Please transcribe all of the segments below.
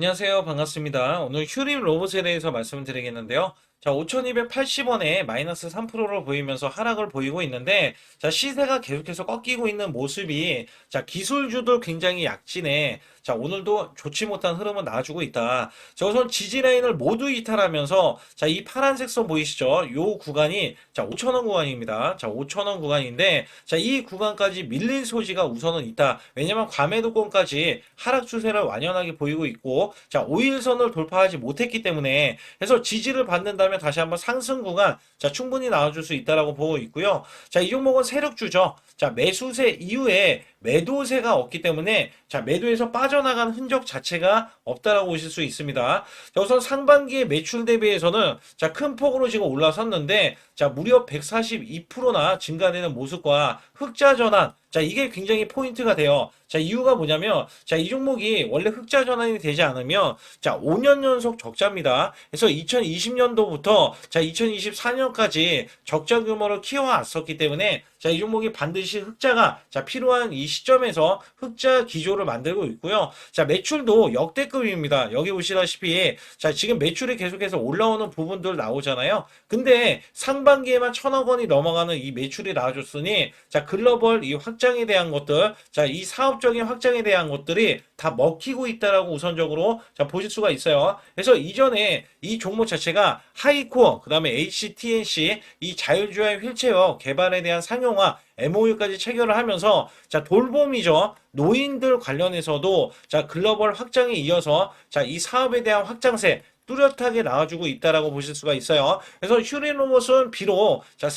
안녕하세요. 반갑습니다. 오늘 휴림 로봇에 대해서 말씀을 드리겠는데요. 자, 5,280원에 마이너스 3%를 보이면서 하락을 보이고 있는데, 자, 시세가 계속해서 꺾이고 있는 모습이, 자, 기술주도 굉장히 약진해. 자, 오늘도 좋지 못한 흐름을 나와주고 있다. 자, 우선 지지라인을 모두 이탈하면서, 자, 이 파란색 선 보이시죠? 요 구간이, 자, 5,000원 구간입니다. 자, 5,000원 구간인데, 자, 이 구간까지 밀릴 소지가 우선은 있다. 왜냐면 과매도권까지 하락 추세를 완연하게 보이고 있고, 자, 5일선을 돌파하지 못했기 때문에 해서 지지를 받는다면 다시 한번 상승 구간 자, 충분히 나와줄 수 있다라고 보고 있고요. 자, 이 종목은 세력주죠. 자, 매수세 이후에 매도세가 없기 때문에 자, 매도에서 빠져나간 흔적 자체가 없다라고 보실 수 있습니다. 자, 우선 상반기에 매출 대비해서는 자, 큰 폭으로 지금 올라섰는데 자, 무려 142%나 증가되는 모습과 흑자 전환 자, 이게 굉장히 포인트가 돼요. 자, 이유가 뭐냐면, 자, 이 종목이 원래 흑자 전환이 되지 않으면, 자, 5년 연속 적자입니다. 그래서 2020년도부터, 자, 2024년까지 적자 규모를 키워왔었기 때문에, 자, 이 종목이 반드시 흑자가, 자, 필요한 이 시점에서 흑자 기조를 만들고 있고요. 자, 매출도 역대급입니다. 여기 보시다시피, 자, 지금 매출이 계속해서 올라오는 부분들 나오잖아요. 근데 상반기에만 1,000억 원이 넘어가는 이 매출이 나와줬으니, 자, 글로벌 이 확장에 대한 것들, 자, 이 사업적인 확장에 대한 것들이 다 먹히고 있다라고 우선적으로 자, 보실 수가 있어요. 그래서 이전에 이 종목 자체가 하이코어, 그 다음에 HTNC, 이 자율주행 휠체어 개발에 대한 상용화, MOU까지 체결을 하면서 자, 돌봄이죠. 노인들 관련해서도 자, 글로벌 확장에 이어서 자, 이 사업에 대한 확장세 뚜렷하게 나와주고 있다라고 보실 수가 있어요. 그래서 휴린 로봇은 비록 자,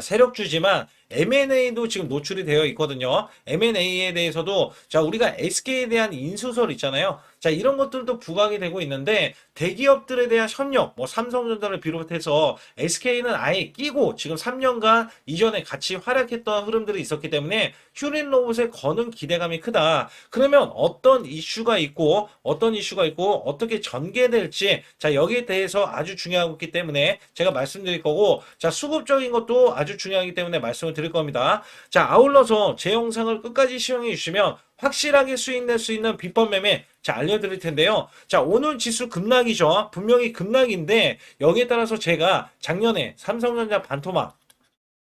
세력주지만 M&A도 지금 노출이 되어 있거든요. M&A에 대해서도 자, 우리가 SK에 대한 인수설 있잖아요. 자, 이런 것들도 부각이 되고 있는데 대기업들에 대한 협력, 뭐 삼성전자를 비롯해서 SK는 아예 끼고 지금 3년간 이전에 같이 활약했던 흐름들이 있었기 때문에 휴린 로봇에 거는 기대감이 크다. 그러면 어떤 이슈가 있고 어떻게 전개될지 자, 여기에 대해서 아주 중요하기 때문에 제가 말씀드릴 거고 자, 수급적인 것도 아주 중요하기 때문에 말씀을 드릴 겁니다. 자, 아울러서 제 영상을 끝까지 시청해 주시면 확실하게 수익 낼 수 있는 비법 매매 자, 알려드릴 텐데요. 자, 오늘 지수 급락이죠. 분명히 급락인데 여기에 따라서 제가 작년에 삼성전자 반토막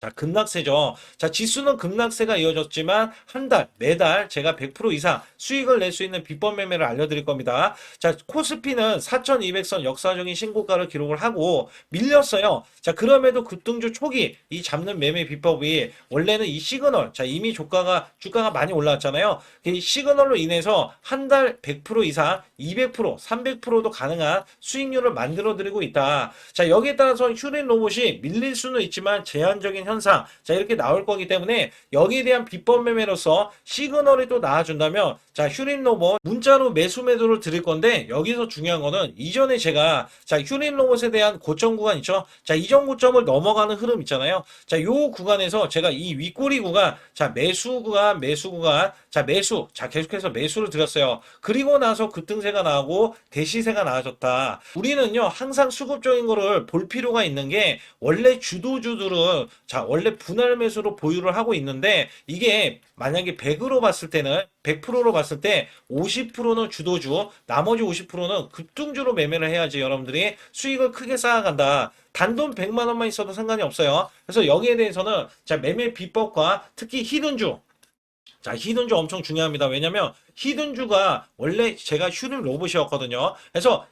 자, 급락세죠. 자, 지수는 급락세가 이어졌지만 한 달, 매달 제가 100% 이상 수익을 낼 수 있는 비법 매매를 알려드릴 겁니다. 자, 코스피는 4,200선 역사적인 신고가를 기록을 하고 밀렸어요. 자, 그럼에도 급등주 초기 이 잡는 매매 비법이 원래는 이 시그널, 자, 이미 주가가 많이 올라왔잖아요. 이 시그널로 인해서 한 달 100% 이상 200%, 300%도 가능한 수익률을 만들어 드리고 있다. 자, 여기에 따라서 휴린 로봇이 밀릴 수는 있지만 제한적인 현상, 자, 이렇게 나올 거기 때문에 여기에 대한 비법 매매로서 시그널이 또 나와준다면 자, 휴린 로봇 문자로 매수 매도를 드릴 건데 여기서 중요한 거는 이전에 제가 자, 휴린 로봇에 대한 고점 구간 있죠. 자, 이전 고점을 넘어가는 흐름 있잖아요. 자, 요 구간에서 제가 이 윗꼬리 구간 자, 매수 구간 자, 자, 계속해서 매수를 드렸어요. 그리고 나서 급등세가 나오고 대시세가 나와졌다. 우리는요, 항상 수급적인 거를 볼 필요가 있는 게 원래 주도주들은 자, 원래 분할 매수로 보유를 하고 있는데 이게 만약에 100으로 봤을 때는 100%로 봤을 때 50%는 주도주, 나머지 50%는 급등주로 매매를 해야지 여러분들이 수익을 크게 쌓아간다. 단돈 100만 원만 있어도 상관이 없어요. 그래서 여기에 대해서는 자, 매매 비법과 특히 히든주 자, 히든주 엄청 중요합니다. 왜냐면 히든주가 원래 제가 휴림 로봇이었거든요. 그래서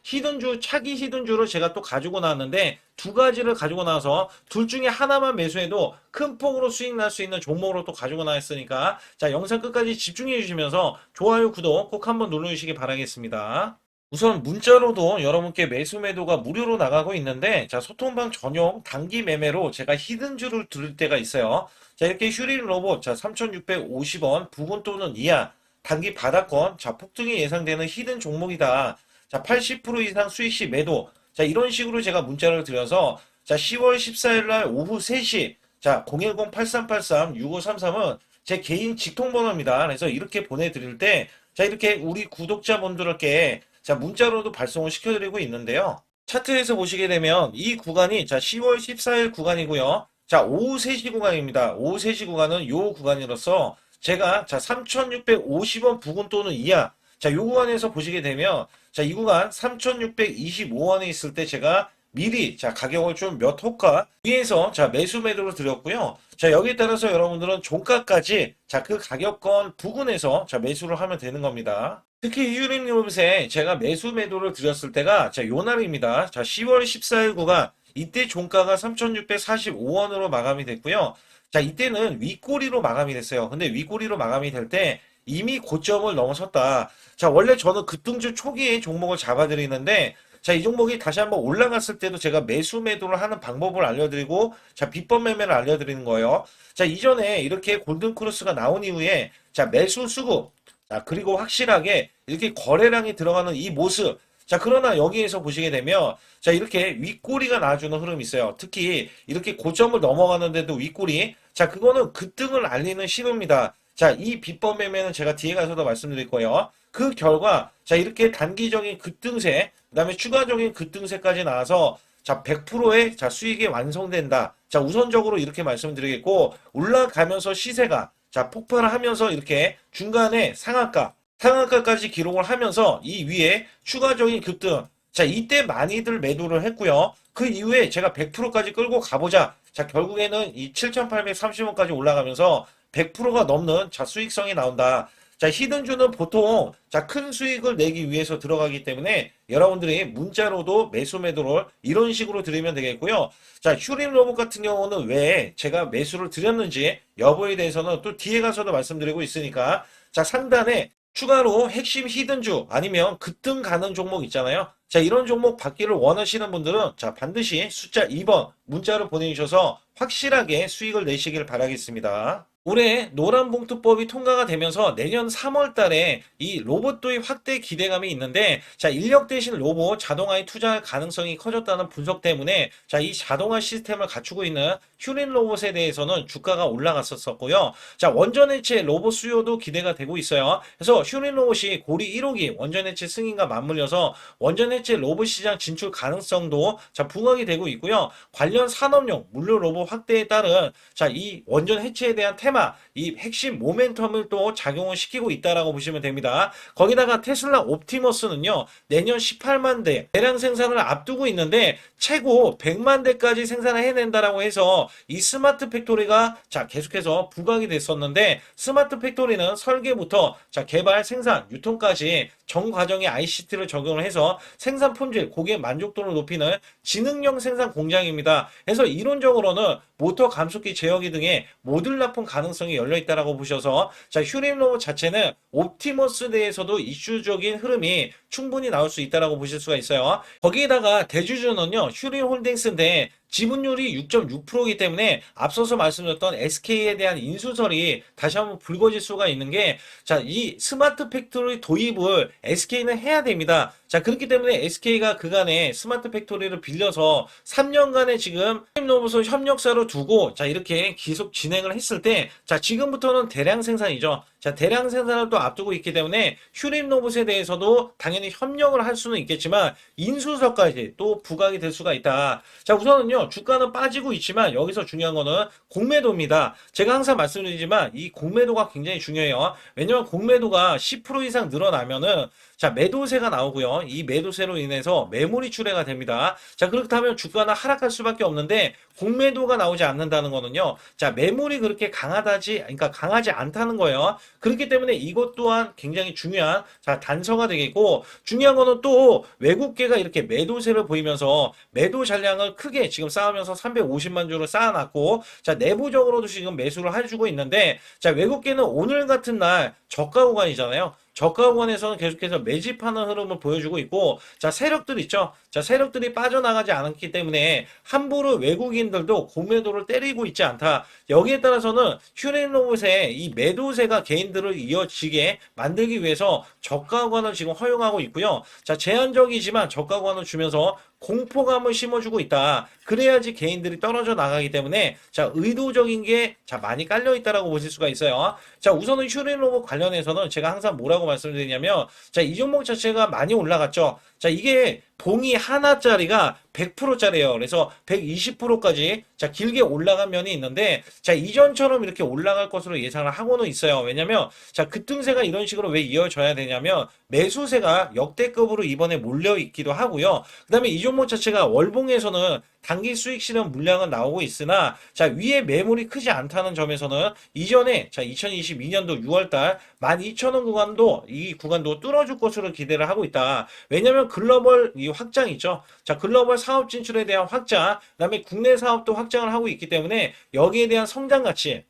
차기 히든주를 제가 또 가지고 나왔는데 두 가지를 가지고 나와서 둘 중에 하나만 매수해도 큰 폭으로 수익 날 수 있는 종목으로 또 가지고 나왔으니까 자, 영상 끝까지 집중해 주시면서 좋아요, 구독 꼭 한번 눌러주시기 바라겠습니다. 우선 문자로도 여러분께 매수 매도가 무료로 나가고 있는데 자, 소통방 전용 단기 매매로 제가 히든주를 드릴 때가 있어요. 자, 이렇게 휴린 로봇 자, 3,650원 부근 또는 이하 단기 바닥권 자, 폭등이 예상되는 히든 종목이다. 자, 80% 이상 수익 시 매도 자, 이런 식으로 제가 문자를 드려서 자, 10월 14일 날 오후 3시 자, 010-8383-6533은 제 개인 직통번호입니다. 그래서 이렇게 보내드릴 때 자, 이렇게 우리 구독자분들께 자, 문자로도 발송을 시켜드리고 있는데요. 차트에서 보시게 되면 이 구간이 자, 10월 14일 구간이고요. 자, 오후 3시 구간입니다. 오후 3시 구간은 요 구간이로서 제가 자, 3,650원 부근 또는 이하 자, 요 구간에서 보시게 되면 자, 이 구간 3,625원에 있을 때 제가 미리 자, 가격을 좀 몇 호가 위에서 자, 매수 매도를 드렸고요. 자, 여기에 따라서 여러분들은 종가까지 자, 그 가격권 부근에서 자, 매수를 하면 되는 겁니다. 특히 휴림유럽에 제가 매수 매도를 드렸을 때가 자, 요 날입니다. 자, 10월 14일 구간 이때 종가가 3,645원으로 마감이 됐고요. 자, 이때는 윗꼬리로 마감이 됐어요. 근데 윗꼬리로 마감이 될 때 이미 고점을 넘어섰다. 자, 원래 저는 급등주 초기에 종목을 잡아드리는데 자, 이 종목이 다시 한번 올라갔을 때도 제가 매수 매도를 하는 방법을 알려드리고 자, 비법 매매를 알려드리는 거예요. 자, 이전에 이렇게 골든크로스가 나온 이후에 자, 매수 수급 자, 그리고 확실하게 이렇게 거래량이 들어가는 이 모습 자, 그러나 여기에서 보시게 되면 자, 이렇게 윗꼬리가 나와주는 흐름이 있어요. 특히 이렇게 고점을 넘어가는데도 윗꼬리 자, 그거는 급등을 알리는 신호입니다. 자, 이 비법 매매는 제가 뒤에 가서도 말씀드릴 거예요. 그 결과 자, 이렇게 단기적인 급등세 그다음에 추가적인 급등세까지 나와서 자, 100%의 자, 수익이 완성된다. 자, 우선적으로 이렇게 말씀드리겠고 올라가면서 시세가 자, 폭발을 하면서 이렇게 중간에 상한가까지 기록을 하면서 이 위에 추가적인 급등. 자, 이때 많이들 매도를 했고요. 그 이후에 제가 100%까지 끌고 가보자. 자, 결국에는 이 7,830원까지 올라가면서 100%가 넘는 자, 수익성이 나온다. 자, 히든주는 보통 자, 큰 수익을 내기 위해서 들어가기 때문에 여러분들이 문자로도 매수 매도를 이런 식으로 드리면 되겠고요. 자, 휴림 로봇 같은 경우는 왜 제가 매수를 드렸는지 여부에 대해서는 또 뒤에 가서도 말씀드리고 있으니까 자, 상단에 추가로 핵심 히든주 아니면 급등 가는 종목 있잖아요. 자, 이런 종목 받기를 원하시는 분들은 자, 반드시 숫자 2번 문자로 보내주셔서 확실하게 수익을 내시길 바라겠습니다. 올해 노란봉투법이 통과가 되면서 내년 3월 달에 이 로봇 도입 확대 기대감이 있는데 자, 인력 대신 로봇 자동화에 투자할 가능성이 커졌다는 분석 때문에 자, 이 자동화 시스템을 갖추고 있는 휴린 로봇에 대해서는 주가가 올라갔었고요. 자, 원전해체 로봇 수요도 기대가 되고 있어요. 그래서 휴린 로봇이 고리 1호기 원전해체 승인과 맞물려서 원전해체 로봇 시장 진출 가능성도 자, 부각이 되고 있고요. 관련 산업용 물류 로봇 확대에 따른 자, 이 원전 해체에 대한 테마, 이 핵심 모멘텀을 또 작용을 시키고 있다라고 보시면 됩니다. 거기다가 테슬라 옵티머스는요, 내년 18만 대 대량 생산을 앞두고 있는데 최고 100만 대까지 생산을 해낸다라고 해서 이 스마트 팩토리가 자, 계속해서 부각이 됐었는데 스마트 팩토리는 설계부터 자, 개발, 생산, 유통까지 전 과정에 ICT를 적용을 해서 생산 품질, 고객 만족도를 높이는 지능형 생산 공장입니다. 그래서 이론적으로는 모터 감속기 제어기 등의 모듈 납품 가능성이 열려 있다라고 보셔서 자, 휴림 로봇 자체는 옵티머스 대에서도 이슈적인 흐름이 충분히 나올 수 있다라고 보실 수가 있어요. 거기에다가 대주주는요, 휴림 홀딩스인데 지분율이 6.6%이기 때문에 앞서서 말씀드렸던 SK에 대한 인수설이 다시 한번 불거질 수가 있는 게 자, 이 스마트 팩토리 도입을 SK는 해야 됩니다. 자, 그렇기 때문에 SK가 그간에 스마트 팩토리를 빌려서 3년간의 지금 로봇을 협력사로 두고 자, 이렇게 계속 진행을 했을 때 자, 지금부터는 대량 생산이죠. 자, 대량 생산을 또 앞두고 있기 때문에 휴림 로봇에 대해서도 당연히 협력을 할 수는 있겠지만 인수설까지 또 부각이 될 수가 있다. 자, 우선은요, 주가는 빠지고 있지만 여기서 중요한 거는 공매도입니다. 제가 항상 말씀드리지만 이 공매도가 굉장히 중요해요. 왜냐면 공매도가 10% 이상 늘어나면은 자, 매도세가 나오고요. 이 매도세로 인해서 매물이 출회가 됩니다. 자, 그렇다면 주가는 하락할 수밖에 없는데 공매도가 나오지 않는다는 거는요. 자, 매물이 그렇게 그러니까 강하지 않다는 거예요. 그렇기 때문에 이것 또한 굉장히 중요한 자, 단서가 되겠고 중요한 거는 또 외국계가 이렇게 매도세를 보이면서 매도 잔량을 크게 지금 쌓으면서 350만 주를 쌓아놨고 자, 내부적으로도 지금 매수를 해주고 있는데 자, 외국계는 오늘 같은 날 저가 구간이잖아요. 저가 구간에서는 계속해서 매집하는 흐름을 보여주고 있고 자, 세력들 있죠. 자, 세력들이 빠져나가지 않았기 때문에 함부로 외국인들도 공매도를 때리고 있지 않다. 여기에 따라서는 휴림 로봇의 이 매도세가 개인들을 이어지게 만들기 위해서 저가 구간을 지금 허용하고 있고요. 자, 제한적이지만 저가 구간을 주면서 공포감을 심어주고 있다. 그래야지 개인들이 떨어져 나가기 때문에 자, 의도적인 게 자, 많이 깔려 있다라고 보실 수가 있어요. 자, 우선은 슈링로봇 관련해서는 제가 항상 뭐라고 말씀드리냐면 자, 이 종목 자체가 많이 올라갔죠. 자, 이게 봉이 하나짜리가 100%짜리예요. 그래서 120%까지 자, 길게 올라간 면이 있는데 자, 이전처럼 이렇게 올라갈 것으로 예상을 하고는 있어요. 왜냐면 자, 급등세가 이런 식으로 왜 이어져야 되냐면 매수세가 역대급으로 이번에 몰려 있기도 하고요. 그다음에 이 종목 자체가 월봉에서는 단기 수익 실현 물량은 나오고 있으나 자, 위에 매물이 크지 않다는 점에서는 이전에 자, 2022년도 6월달 12,000원 구간도 이 구간도 뚫어줄 것으로 기대를 하고 있다. 왜냐면 글로벌 이 확장 있죠. 자, 글로벌 사업 진출에 대한 확장, 그다음에 국내 사업도 확장을 하고 있기 때문에 여기에 대한 성장 가치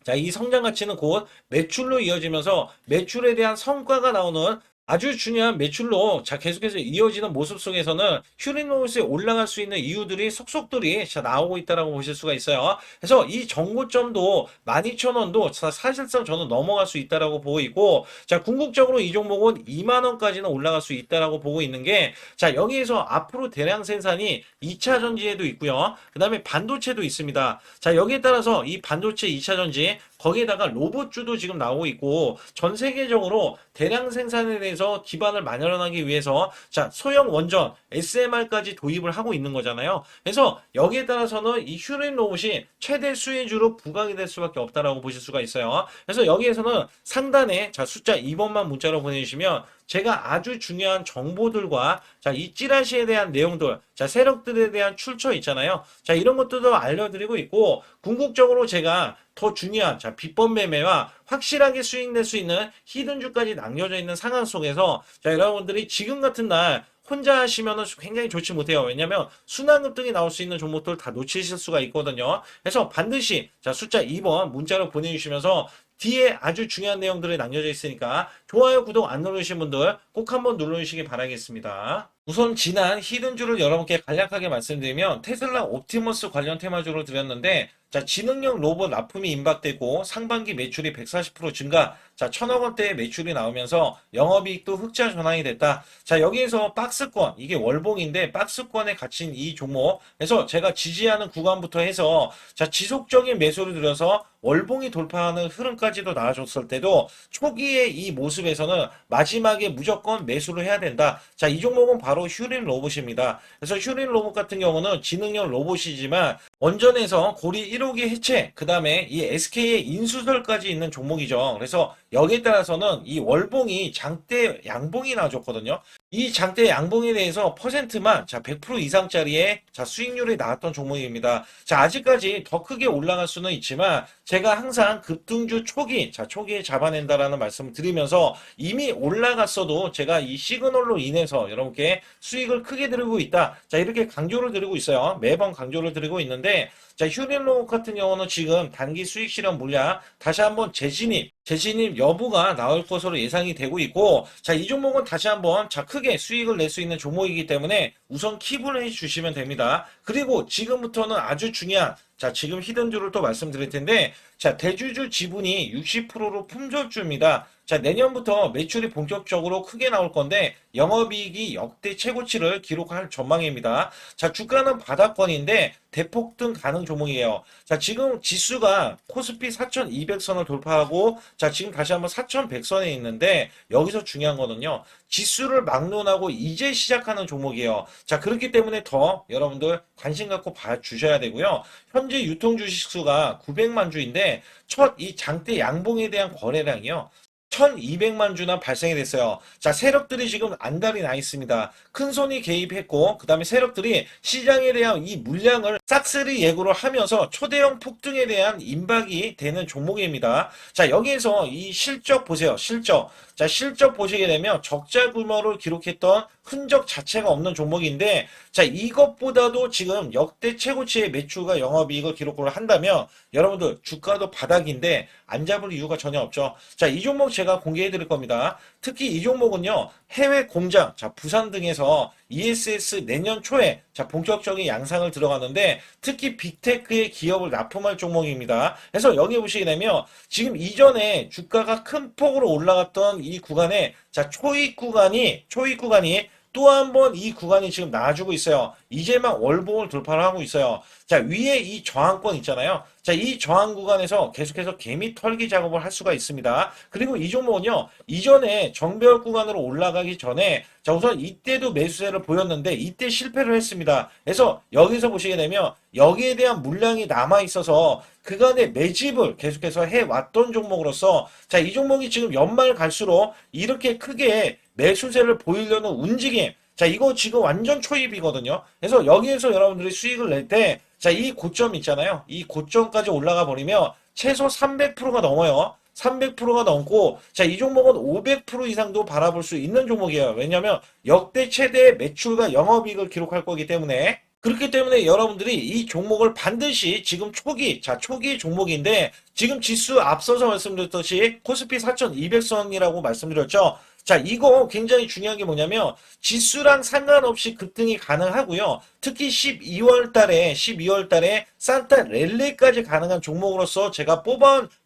자, 이 성장 가치는 곧 매출로 이어지면서 매출에 대한 성과가 나오는 아주 중요한 매출로 자, 계속해서 이어지는 모습 속에서는 슈링로봇이 올라갈 수 있는 이유들이 속속들이 자, 나오고 있다라고 보실 수가 있어요. 그래서 이 정고점도 12,000원도 사실상 저는 넘어갈 수 있다라고 보고 있고 자, 궁극적으로 이 종목은 2만 원까지는 올라갈 수 있다라고 보고 있는 게 자, 여기에서 앞으로 대량 생산이 2차 전지에도 있고요. 그다음에 반도체도 있습니다. 자, 여기에 따라서 이 반도체 2차 전지 거기에다가 로봇주도 지금 나오고 있고 전 세계적으로 대량 생산에 대해서 기반을 마련하기 위해서 자, 소형 원전 SMR까지 도입을 하고 있는 거잖아요. 그래서 여기에 따라서는 이 슈링 로봇이 최대 수혜주로 부각이 될 수밖에 없다라고 보실 수가 있어요. 그래서 여기에서는 상단에 자, 숫자 2번만 문자로 보내주시면 제가 아주 중요한 정보들과 자, 이 찌라시에 대한 내용들, 자, 세력들에 대한 출처 있잖아요. 자, 이런 것들도 알려드리고 있고 궁극적으로 제가 더 중요한 자, 비법 매매와 확실하게 수익 낼 수 있는 히든주까지 남겨져 있는 상황 속에서 자, 여러분들이 지금 같은 날 혼자 하시면은 굉장히 좋지 못해요. 왜냐면 순환급등이 나올 수 있는 종목들 다 놓치실 수가 있거든요. 그래서 반드시 자, 숫자 2번 문자로 보내주시면서 뒤에 아주 중요한 내용들이 남겨져 있으니까 좋아요, 구독 안 누르신 분들 꼭 한번 눌러주시기 바라겠습니다. 우선 지난 히든주를 여러분께 간략하게 말씀드리면 테슬라 옵티머스 관련 테마주로 드렸는데 자, 지능형 로봇 납품이 임박되고 상반기 매출이 140% 증가 자, 1,000억 원대의 매출이 나오면서 영업이익도 흑자 전환이 됐다. 자, 여기에서 박스권 이게 월봉인데 박스권에 갇힌 이 종목 그래서 제가 지지하는 구간부터 해서 자, 지속적인 매수를 들여서 월봉이 돌파하는 흐름까지도 나와줬을 때도 초기의 이 모습에서는 마지막에 무조건 매수를 해야 된다. 자, 이 종목은 바로 슈링 로봇입니다. 그래서 슈링 로봇 같은 경우는 지능형 로봇이지만 원전에서 고리 1호기 해체, 그 다음에 이 SK의 인수설까지 있는 종목이죠. 그래서 여기에 따라서는 이 월봉이 장대 양봉이 나와줬거든요. 이 장대 양봉에 대해서 퍼센트만 자, 100% 이상짜리의 자, 수익률이 나왔던 종목입니다. 자, 아직까지 더 크게 올라갈 수는 있지만 제가 항상 급등주 초기, 자, 초기에 잡아낸다라는 말씀을 드리면서 이미 올라갔어도 제가 이 시그널로 인해서 여러분께 수익을 크게 드리고 있다. 자, 이렇게 강조를 드리고 있어요. 매번 강조를 드리고 있는데 자, 휴린로봇 같은 경우는 지금 단기 수익 실현 물량 다시 한번 재진입 여부가 나올 것으로 예상이 되고 있고 자, 이 종목은 다시 한번 자, 크게 수익을 낼 수 있는 종목이기 때문에 우선 킵을 해 주시면 됩니다. 그리고 지금부터는 아주 중요한 자, 지금 히든주를 또 말씀드릴 텐데 자, 대주주 지분이 60%로 품절주입니다. 자, 내년부터 매출이 본격적으로 크게 나올 건데 영업이익이 역대 최고치를 기록할 전망입니다. 자, 주가는 바닥권인데 대폭등 가능 종목이에요. 자, 지금 지수가 코스피 4,200선을 돌파하고 자, 지금 다시 한번 4,100선에 있는데 여기서 중요한 거는요. 지수를 막론하고 이제 시작하는 종목이에요. 자, 그렇기 때문에 더 여러분들 관심 갖고 봐주셔야 되고요. 현재 유통 주식수가 900만 주인데 첫 이 장대 양봉에 대한 거래량이요. 1,200만 주나 발생이 됐어요. 자, 세력들이 지금 안달이 나 있습니다. 큰 손이 개입했고, 그 다음에 세력들이 시장에 대한 이 물량을 싹쓸이 예고를 하면서 초대형 폭등에 대한 임박이 되는 종목입니다. 자, 여기에서 이 실적 보세요. 실적. 자, 실적 보시게 되면 적자 규모를 기록했던 흔적 자체가 없는 종목인데, 자, 이것보다도 지금 역대 최고치의 매출과 영업이익을 기록을 한다면, 여러분들 주가도 바닥인데 안 잡을 이유가 전혀 없죠. 자, 이 종목 제가 공개해 드릴 겁니다. 특히 이 종목은요, 해외 공장, 자, 부산 등에서 ESS 내년 초에 자, 본격적인 양상을 들어가는데 특히 빅테크의 기업을 납품할 종목입니다. 그래서 여기 보시게 되면 지금 이전에 주가가 큰 폭으로 올라갔던 이 구간에 자, 초입 구간이 또 한 번 이 구간이 지금 나와주고 있어요. 이제 막 월봉을 돌파를 하고 있어요. 자, 위에 이 저항권 있잖아요. 자, 이 저항 구간에서 계속해서 개미 털기 작업을 할 수가 있습니다. 그리고 이 종목은요, 이전에 정배열 구간으로 올라가기 전에, 자, 우선 이때도 매수세를 보였는데, 이때 실패를 했습니다. 그래서 여기서 보시게 되면, 여기에 대한 물량이 남아있어서, 그간의 매집을 계속해서 해왔던 종목으로서, 자, 이 종목이 지금 연말 갈수록 이렇게 크게 매수세를 보이려는 움직임, 자, 이거 지금 완전 초입이거든요. 그래서 여기에서 여러분들이 수익을 낼 때, 자, 이 고점 있잖아요. 이 고점까지 올라가 버리면 최소 300%가 넘어요. 300%가 넘고, 자, 이 종목은 500% 이상도 바라볼 수 있는 종목이에요. 왜냐면 역대 최대의 매출과 영업이익을 기록할 거기 때문에. 그렇기 때문에 여러분들이 이 종목을 반드시 지금 초기, 자, 초기 종목인데, 지금 지수 앞서서 말씀드렸듯이 코스피 4200선이라고 말씀드렸죠. 자, 이거 굉장히 중요한 게 뭐냐면 지수랑 상관없이 급등이 가능하고요. 특히 12월 달에 산타 랠리까지 가능한 종목으로서 제가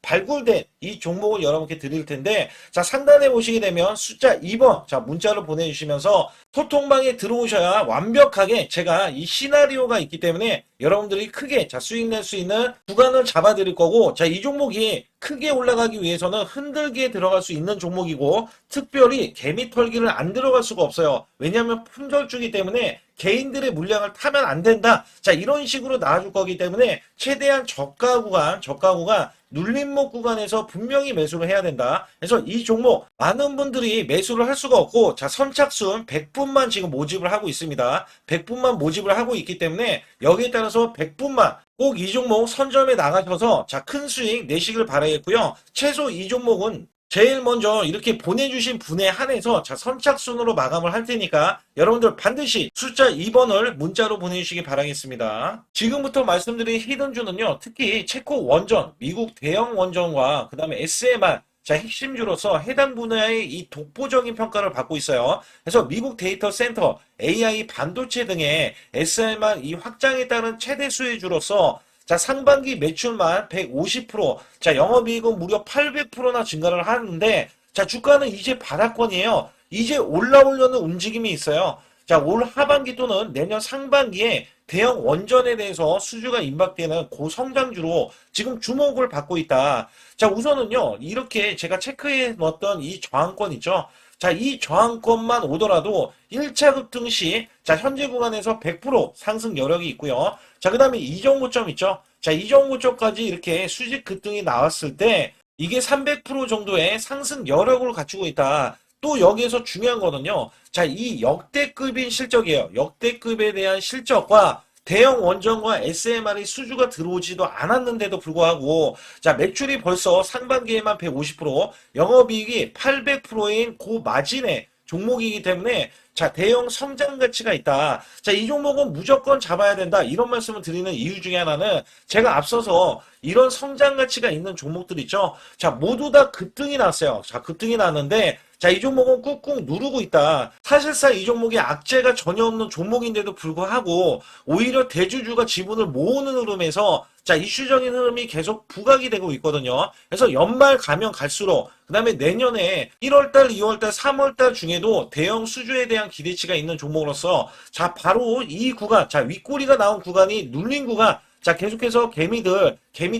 발굴된 이 종목을 여러분께 드릴 텐데, 자, 상단에 보시게 되면 숫자 2번, 자, 문자를 보내주시면서 소통방에 들어오셔야 완벽하게 제가 이 시나리오가 있기 때문에 여러분들이 크게, 자, 수익 낼 수 있는 구간을 잡아 드릴 거고, 자, 이 종목이 크게 올라가기 위해서는 흔들기에 들어갈 수 있는 종목이고, 특별히 개미 털기를 안 들어갈 수가 없어요. 왜냐하면 품절주기 때문에 개인들의 물량을 타면 안 된다. 자, 이런 식으로 나와줄 거기 때문에 최대한 저가 구간 눌림목 구간에서 분명히 매수를 해야 된다. 그래서 이 종목 많은 분들이 매수를 할 수가 없고, 자, 선착순 100분만 지금 모집을 하고 있습니다. 100분만 모집을 하고 있기 때문에 여기에 따라서 100분만 꼭 이 종목 선점에 나가셔서, 자, 큰 수익 내시길 바라겠고요. 최소 이 종목은 제일 먼저 이렇게 보내주신 분에 한해서, 자, 선착순으로 마감을 할 테니까 여러분들 반드시 숫자 2번을 문자로 보내주시기 바라겠습니다. 지금부터 말씀드린 히든주는요, 특히 체코 원전, 미국 대형 원전과 그 다음에 SMR, 자, 핵심주로서 해당 분야의 이 독보적인 평가를 받고 있어요. 그래서 미국 데이터 센터, AI 반도체 등의 SMR 이 확장에 따른 최대 수혜주로서, 자, 상반기 매출만 150%, 자, 영업이익은 무려 800%나 증가를 하는데, 자, 주가는 이제 바닥권이에요. 이제 올라오려는 움직임이 있어요. 자, 올 하반기 또는 내년 상반기에 대형 원전에 대해서 수주가 임박되는 고성장주로 지금 주목을 받고 있다. 자, 우선은요, 이렇게 제가 체크해 놓았던 이 저항권 있죠. 자, 이 저항권만 오더라도 1차 급등 시, 자, 현재 구간에서 100% 상승 여력이 있고요. 자, 그 다음에 이전 고점 있죠. 자, 이전 고점까지 이렇게 수직 급등이 나왔을 때 이게 300% 정도의 상승 여력을 갖추고 있다. 또 여기에서 중요한 거는요. 자, 이 역대급인 실적이에요. 역대급에 대한 실적과 대형 원전과 SMR이 수주가 들어오지도 않았는데도 불구하고, 자, 매출이 벌써 상반기에만 150%, 영업이익이 800%인 고마진의 종목이기 때문에, 자, 대형 성장 가치가 있다. 자, 이 종목은 무조건 잡아야 된다. 이런 말씀을 드리는 이유 중에 하나는 제가 앞서서 이런 성장 가치가 있는 종목들 있죠. 자, 모두 다 급등이 났어요. 자, 급등이 났는데, 자, 이 종목은 꾹꾹 누르고 있다. 사실상 이 종목이 악재가 전혀 없는 종목인데도 불구하고 오히려 대주주가 지분을 모으는 흐름에서, 자, 이슈적인 흐름이 계속 부각이 되고 있거든요. 그래서 연말 가면 갈수록, 그 다음에 내년에 1월달, 2월달, 3월달 중에도 대형 수주에 대한 기대치가 있는 종목으로서, 자, 바로 이 구간, 자, 윗꼬리가 나온 구간이 눌린 구간, 자, 계속해서 개미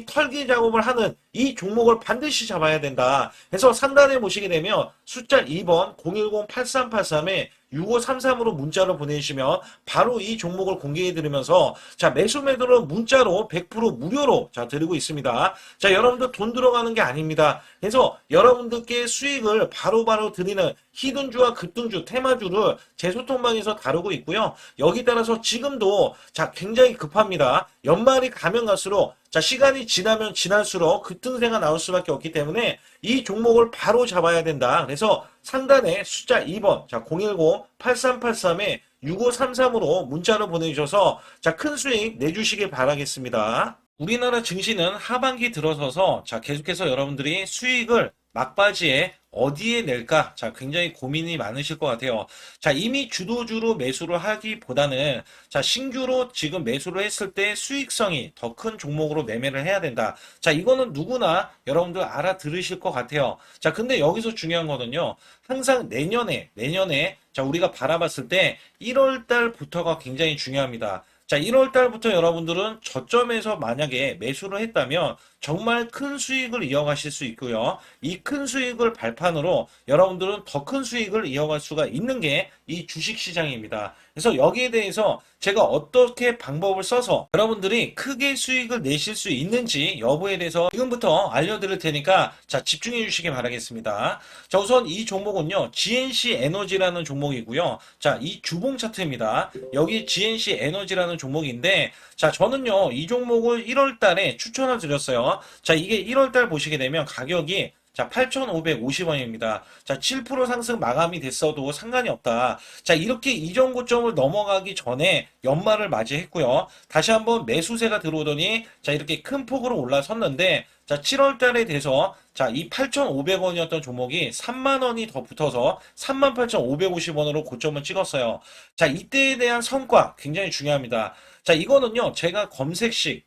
털기 작업을 하는 이 종목을 반드시 잡아야 된다. 그래서 상단에 보시게 되면 숫자 2번 010-8383에 6533으로 문자를 보내주시면 바로 이 종목을 공개해드리면서, 자, 매수 매도를 문자로 100% 무료로, 자, 드리고 있습니다. 자, 여러분들 돈 들어가는 게 아닙니다. 그래서 여러분들께 수익을 바로바로 드리는 히든주와 급등주, 테마주를 제 소통방에서 다루고 있고요. 여기 따라서 지금도, 자, 굉장히 급합니다. 연말이 가면 갈수록, 자, 시간이 지나면 지날수록 급등세가 나올 수밖에 없기 때문에 이 종목을 바로 잡아야 된다. 그래서 상단에 숫자 2번, 자, 010-8383에 6533으로 문자로 보내주셔서, 자, 큰 수익 내주시길 바라겠습니다. 우리나라 증시는 하반기 들어서서, 자, 계속해서 여러분들이 수익을 막바지에 어디에 낼까? 자, 굉장히 고민이 많으실 것 같아요. 자, 이미 주도주로 매수를 하기보다는 자, 신규로 지금 매수를 했을 때 수익성이 더 큰 종목으로 매매를 해야 된다. 자, 이거는 누구나 여러분들 알아들으실 것 같아요. 자, 근데 여기서 중요한 거는요. 항상 내년에 자, 우리가 바라봤을 때 1월 달부터가 굉장히 중요합니다. 자, 1월 달부터 여러분들은 저점에서 만약에 매수를 했다면 정말 큰 수익을 이어가실 수 있고요. 이 큰 수익을 발판으로 여러분들은 더 큰 수익을 이어갈 수가 있는 게 이 주식 시장입니다. 그래서 여기에 대해서 제가 어떻게 방법을 써서 여러분들이 크게 수익을 내실 수 있는지 여부에 대해서 지금부터 알려드릴 테니까 자, 집중해 주시기 바라겠습니다. 자, 우선 이 종목은요, GNC 에너지라는 종목이고요. 자, 이 주봉 차트입니다. 여기 GNC 에너지라는 종목인데, 자, 저는요, 이 종목을 1월 달에 추천을 드렸어요. 자, 이게 1월 달 보시게 되면 가격이 자, 8,550원입니다. 자, 7% 상승 마감이 됐어도 상관이 없다. 자, 이렇게 이전 고점을 넘어가기 전에 연말을 맞이했고요. 다시 한번 매수세가 들어오더니 자, 이렇게 큰 폭으로 올라섰는데 자, 7월 달에 돼서 자, 이 8,500원이었던 종목이 3만 원이 더 붙어서 38,550원으로 고점을 찍었어요. 자, 이때에 대한 성과 굉장히 중요합니다. 자, 이거는요, 제가 검색식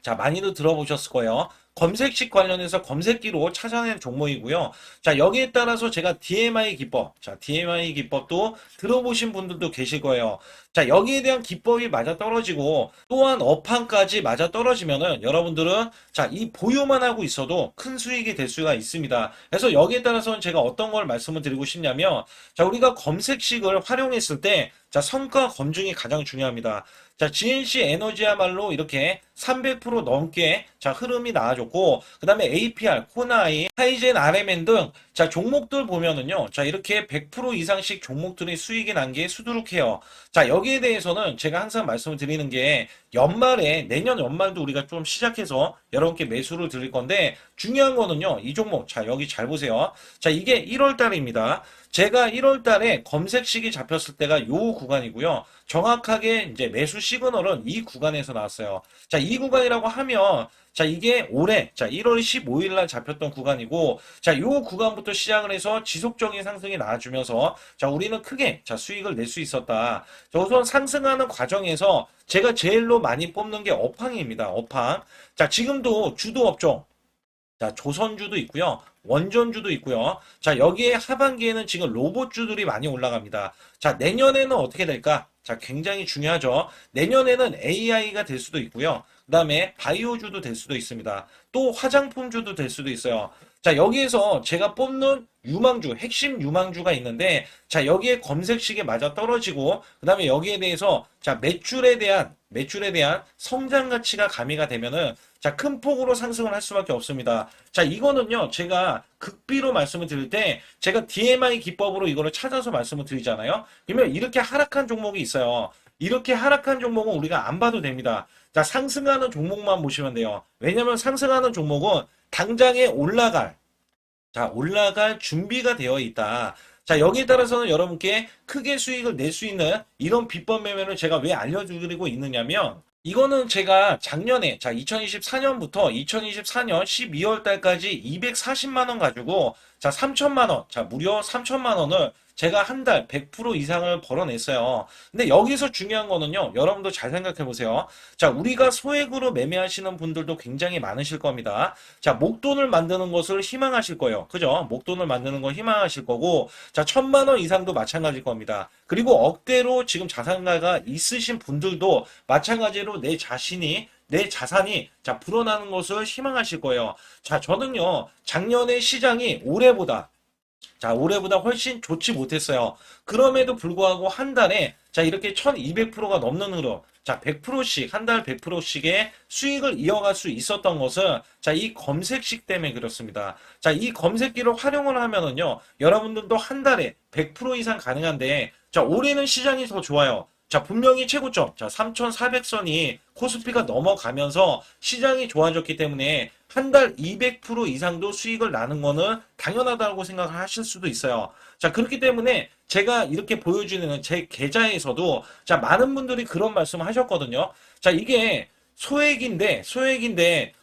자, 많이들 들어보셨을 거예요. 검색식 관련해서 검색기로 찾아낸 종목이고요. 자, 여기에 따라서 제가 DMI 기법, 자, DMI 기법도 들어보신 분들도 계실 거예요. 자, 여기에 대한 기법이 맞아 떨어지고 또한 업황까지 맞아 떨어지면은 여러분들은 자, 이 보유만 하고 있어도 큰 수익이 될 수가 있습니다. 그래서 여기에 따라서는 제가 어떤 걸 말씀을 드리고 싶냐면 자, 우리가 검색식을 활용했을 때 자, 성과 검증이 가장 중요합니다. 자, GNC 에너지야말로 이렇게 300% 넘게 자, 흐름이 나와줬고, 그 다음에 APR, 코나이, 하이젠, RMN 등 자, 종목들 보면은요. 자, 이렇게 100% 이상씩 종목들이 수익이 난 게 수두룩해요. 자, 여기에 대해서는 제가 항상 말씀을 드리는 게 연말에 내년 연말도 우리가 좀 시작해서 여러분께 매수를 드릴 건데 중요한 거는요. 이 종목 자, 여기 잘 보세요. 자, 이게 1월 달입니다. 제가 1월 달에 검색식이 잡혔을 때가 요 구간이고요. 정확하게 이제 매수 시그널은 이 구간에서 나왔어요. 자, 이 구간이라고 하면 자, 이게 올해 자, 1월 15일 날 잡혔던 구간이고 자, 요 구간부터 시작을 해서 지속적인 상승이 나와주면서 자, 우리는 크게 자, 수익을 낼 수 있었다. 자, 우선 상승하는 과정에서 제가 제일로 많이 뽑는 게 업황입니다. 업황. 자, 지금도 주도 업종 자, 조선주도 있고요. 원전주도 있고요. 자, 여기에 하반기에는 지금 로봇주들이 많이 올라갑니다. 자, 내년에는 어떻게 될까? 자, 굉장히 중요하죠. 내년에는 AI가 될 수도 있고요. 그 다음에 바이오주도 될 수도 있습니다. 또 화장품주도 될 수도 있어요. 자, 여기에서 제가 뽑는 유망주, 핵심 유망주가 있는데, 자, 여기에 검색식에 맞아 떨어지고, 그 다음에 여기에 대해서, 자, 매출에 대한 성장 가치가 가미가 되면은, 자, 큰 폭으로 상승을 할 수밖에 없습니다. 자, 이거는요, 제가 극비로 말씀을 드릴 때, 제가 DMI 기법으로 이거를 찾아서 말씀을 드리잖아요. 그러면 이렇게 하락한 종목이 있어요. 이렇게 하락한 종목은 우리가 안 봐도 됩니다. 자, 상승하는 종목만 보시면 돼요. 왜냐면 상승하는 종목은 당장에 올라갈 준비가 되어 있다. 자, 여기에 따라서는 여러분께 크게 수익을 낼 수 있는 이런 비법 매매를 제가 왜 알려드리고 있느냐면, 이거는 제가 작년에, 자, 2024년부터 2024년 12월 달까지 240만 원 가지고, 자, 3천만 원, 자, 무려 3천만 원을 제가 한 달 100% 이상을 벌어냈어요. 근데 여기서 중요한 거는요, 여러분도 잘 생각해 보세요. 자, 우리가 소액으로 매매하시는 분들도 굉장히 많으실 겁니다. 자, 목돈을 만드는 것을 희망하실 거예요. 그죠? 목돈을 만드는 걸 희망하실 거고, 자, 1,000만 원 이상도 마찬가지일 겁니다. 그리고 억대로 지금 자산가가 있으신 분들도 마찬가지로 내 자산이 자 불어나는 것을 희망하실 거예요. 자, 저는요 작년에 시장이 올해보다 훨씬 좋지 못했어요. 그럼에도 불구하고 한 달에 자 이렇게 1200%가 넘는 흐름, 자 100%씩 한 달 100%씩의 수익을 이어갈 수 있었던 것은 자 이 검색식 때문에 그렇습니다. 자, 이 검색기를 활용을 하면은요 여러분들도 한 달에 100% 이상 가능한데 자 올해는 시장이 더 좋아요. 자, 분명히 최고점, 자, 3,400선이 코스피가 넘어가면서 시장이 좋아졌기 때문에 한 달 200% 이상도 수익을 나는 거는 당연하다고 생각을 하실 수도 있어요. 자, 그렇기 때문에 제가 이렇게 보여주는 제 계좌에서도 자, 많은 분들이 그런 말씀을 하셨거든요. 자, 이게 소액인데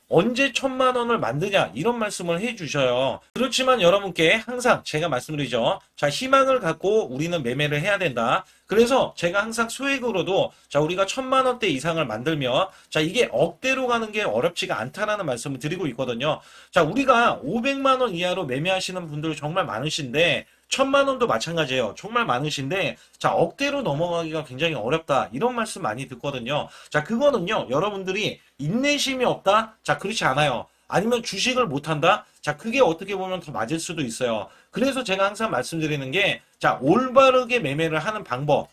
언제 1,000만 원을 만드냐 이런 말씀을 해주셔요. 그렇지만 여러분께 항상 제가 말씀드리죠. 자, 희망을 갖고 우리는 매매를 해야 된다. 그래서 제가 항상 소액으로도 자, 우리가 1,000만 원대 이상을 만들면 자, 이게 억대로 가는 게 어렵지가 않다라는 말씀을 드리고 있거든요. 자, 우리가 500만 원 이하로 매매하시는 분들 정말 많으신데 1,000만 원도 마찬가지예요. 정말 많으신데 자, 억대로 넘어가기가 굉장히 어렵다. 이런 말씀 많이 듣거든요. 자, 그거는요. 여러분들이 인내심이 없다? 자, 그렇지 않아요. 아니면 주식을 못한다? 자, 그게 어떻게 보면 더 맞을 수도 있어요. 그래서 제가 항상 말씀드리는 게 자, 올바르게 매매를 하는 방법.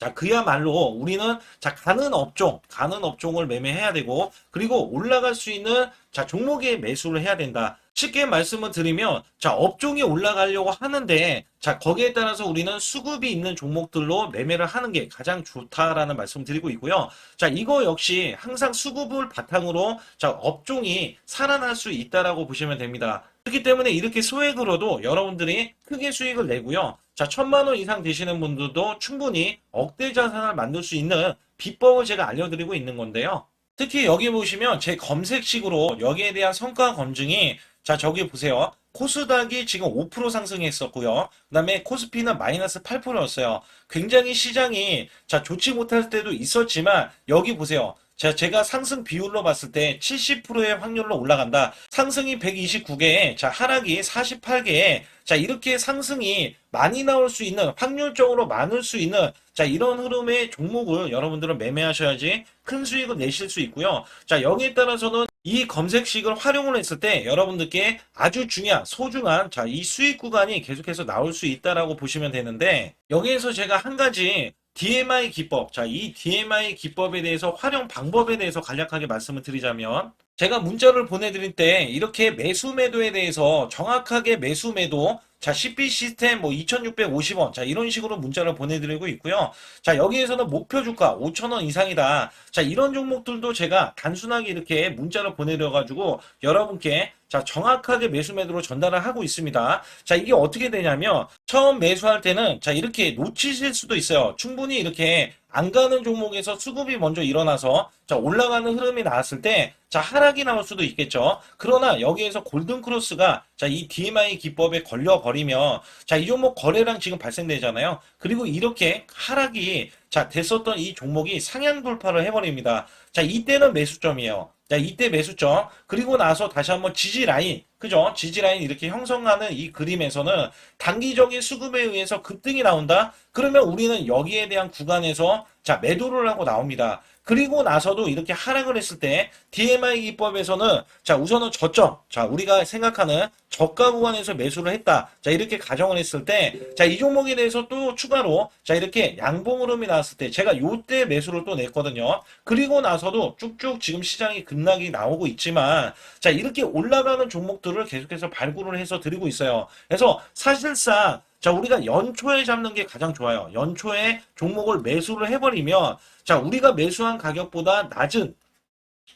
자, 그야말로 우리는 자, 가는 업종을 매매해야 되고, 그리고 올라갈 수 있는 자, 종목에 매수를 해야 된다. 쉽게 말씀을 드리면, 자, 업종이 올라가려고 하는데, 자, 거기에 따라서 우리는 수급이 있는 종목들로 매매를 하는 게 가장 좋다라는 말씀 드리고 있고요. 자, 이거 역시 항상 수급을 바탕으로 자, 업종이 살아날 수 있다라고 보시면 됩니다. 그렇기 때문에 이렇게 소액으로도 여러분들이 크게 수익을 내고요. 자, 1,000만 원 이상 되시는 분들도 충분히 억대 자산을 만들 수 있는 비법을 제가 알려드리고 있는 건데요. 특히 여기 보시면 제 검색식으로 여기에 대한 성과 검증이 자, 저기 보세요. 코스닥이 지금 5% 상승했었고요. 그 다음에 코스피는 마이너스 8%였어요. 굉장히 시장이 자, 좋지 못할 때도 있었지만 여기 보세요. 자, 제가 상승 비율로 봤을 때 70%의 확률로 올라간다. 상승이 129개에, 자, 하락이 48개에, 자, 이렇게 상승이 많이 나올 수 있는, 확률적으로 많을 수 있는, 자, 이런 흐름의 종목을 여러분들은 매매하셔야지 큰 수익을 내실 수 있고요. 자, 여기에 따라서는 이 검색식을 활용을 했을 때 여러분들께 아주 중요한, 소중한, 자, 이 수익 구간이 계속해서 나올 수 있다라고 보시면 되는데, 여기에서 제가 한 가지 DMI 기법, 자, 이 DMI 기법에 대해서 활용 방법에 대해서 간략하게 말씀을 드리자면, 제가 문자를 보내드릴 때 이렇게 매수 매도에 대해서 정확하게 매수 매도, 자, CP 시스템 뭐 2,650원, 자, 이런 식으로 문자를 보내드리고 있고요. 자, 여기에서는 목표 주가 5,000원 이상이다. 자, 이런 종목들도 제가 단순하게 이렇게 문자를 보내드려가지고 여러분께 자, 정확하게 매수 매도로 전달을 하고 있습니다. 자, 이게 어떻게 되냐면 처음 매수할 때는 자, 이렇게 놓치실 수도 있어요. 충분히 이렇게 안 가는 종목에서 수급이 먼저 일어나서 자, 올라가는 흐름이 나왔을 때 자, 하락이 나올 수도 있겠죠. 그러나 여기에서 골든 크로스가 자, 이 DMI 기법에 걸려 버리면 자, 이 종목 거래량 지금 발생되잖아요. 그리고 이렇게 하락이 자, 됐었던 이 종목이 상향 돌파를 해버립니다. 자, 이때는 매수점이에요. 자, 이때 매수점. 그리고 나서 다시 한번 지지 라인. 그죠? 지지 라인 이렇게 형성하는 이 그림에서는 단기적인 수급에 의해서 급등이 나온다? 그러면 우리는 여기에 대한 구간에서 자, 매도를 하고 나옵니다. 그리고 나서도 이렇게 하락을 했을 때 DMI 기법에서는 자, 우선은 저점. 자, 우리가 생각하는 저가 구간에서 매수를 했다. 자, 이렇게 가정을 했을 때 자, 이 종목에 대해서 또 추가로 자, 이렇게 양봉 흐름이 나왔을 때 제가 요때 매수를 또 냈거든요. 그리고 나서도 쭉쭉 지금 시장이 급락이 나오고 있지만 자, 이렇게 올라가는 종목들을 계속해서 발굴을 해서 드리고 있어요. 그래서 사실상 자, 우리가 연초에 잡는 게 가장 좋아요. 연초에 종목을 매수를 해버리면 자, 우리가 매수한 가격보다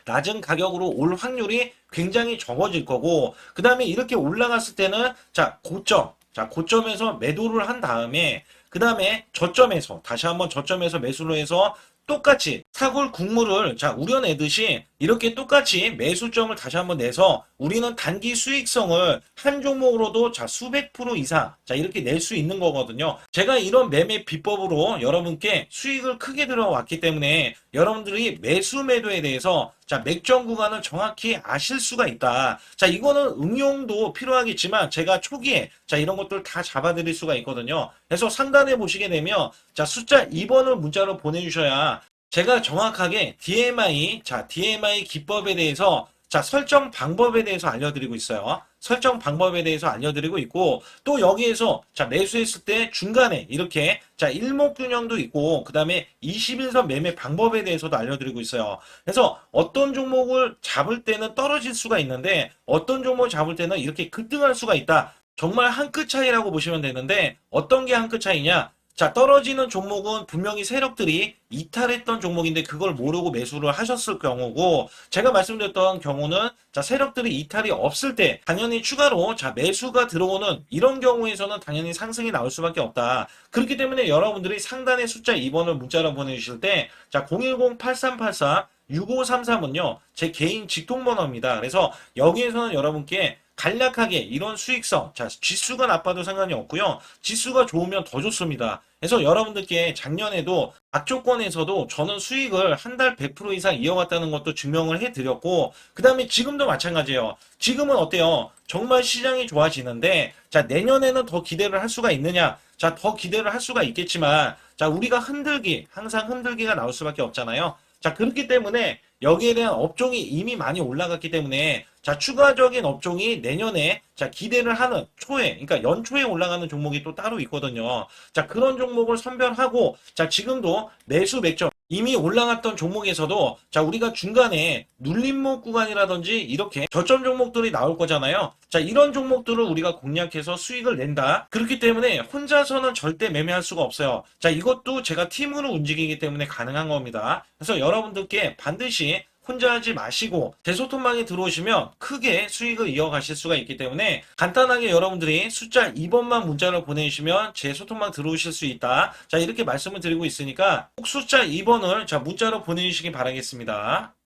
낮은 가격으로 올 확률이 굉장히 적어질 거고, 그 다음에 이렇게 올라갔을 때는 자, 고점에서 매도를 한 다음에 그 다음에 저점에서 다시 한번 저점에서 매수를 해서 똑같이 사골 국물을 자, 우려내듯이 이렇게 똑같이 매수점을 다시 한번 내서 우리는 단기 수익성을 한 종목으로도 자, 수백 프로 이상 자, 이렇게 낼 수 있는 거거든요. 제가 이런 매매 비법으로 여러분께 수익을 크게 들어왔기 때문에 여러분들이 매수 매도에 대해서 자, 맥점 구간을 정확히 아실 수가 있다. 자, 이거는 응용도 필요하겠지만 제가 초기에 자, 이런 것들 다 잡아드릴 수가 있거든요. 그래서 상단에 보시게 되면 자, 숫자 2번을 문자로 보내주셔야 제가 정확하게 DMI 기법에 대해서 자, 설정 방법에 대해서 알려드리고 있어요. 설정 방법에 대해서 알려드리고 있고, 또 여기에서 자, 매수했을 때 중간에 이렇게 자, 일목균형도 있고, 그 다음에 21선 매매 방법에 대해서도 알려드리고 있어요. 그래서 어떤 종목을 잡을 때는 떨어질 수가 있는데, 어떤 종목을 잡을 때는 이렇게 급등할 수가 있다. 정말 한 끗 차이라고 보시면 되는데, 어떤 게 한 끗 차이냐? 자, 떨어지는 종목은 분명히 세력들이 이탈했던 종목인데 그걸 모르고 매수를 하셨을 경우고, 제가 말씀드렸던 경우는 자, 세력들이 이탈이 없을 때 당연히 추가로 자, 매수가 들어오는 이런 경우에서는 당연히 상승이 나올 수밖에 없다. 그렇기 때문에 여러분들이 상단에 숫자 2번을 문자로 보내주실 때 자, 010-8384 6533은요, 제 개인 직통번호입니다. 그래서 여기에서는 여러분께 간략하게 이런 수익성, 자, 지수가 나빠도 상관이 없고요. 지수가 좋으면 더 좋습니다. 그래서 여러분들께 작년에도 악조건에서도 저는 수익을 한 달 100% 이상 이어갔다는 것도 증명을 해드렸고, 그 다음에 지금도 마찬가지예요. 지금은 어때요? 정말 시장이 좋아지는데, 자, 내년에는 더 기대를 할 수가 있느냐? 자, 더 기대를 할 수가 있겠지만, 자, 우리가 흔들기, 항상 흔들기가 나올 수밖에 없잖아요. 자, 그렇기 때문에 여기에 대한 업종이 이미 많이 올라갔기 때문에 자, 추가적인 업종이 내년에 자, 기대를 하는 초에, 그러니까 연초에 올라가는 종목이 또 따로 있거든요. 자, 그런 종목을 선별하고 자, 지금도 매수 맥점 이미 올라갔던 종목에서도 자, 우리가 중간에 눌림목 구간이라든지 이렇게 저점 종목들이 나올 거잖아요. 자, 이런 종목들을 우리가 공략해서 수익을 낸다. 그렇기 때문에 혼자서는 절대 매매할 수가 없어요. 자, 이것도 제가 팀으로 움직이기 때문에 가능한 겁니다. 그래서 여러분들께 반드시 혼자 하지 마시고 제 소통방에 들어오시면 크게 수익을 이어가실 수가 있기 때문에 간단하게 여러분들이 숫자 2번만 문자를 보내주시면 제 소통방 들어오실 수 있다. 자, 이렇게 말씀을 드리고 있으니까 꼭 숫자 2번을 자, 문자로 보내주시기 바라겠습니다.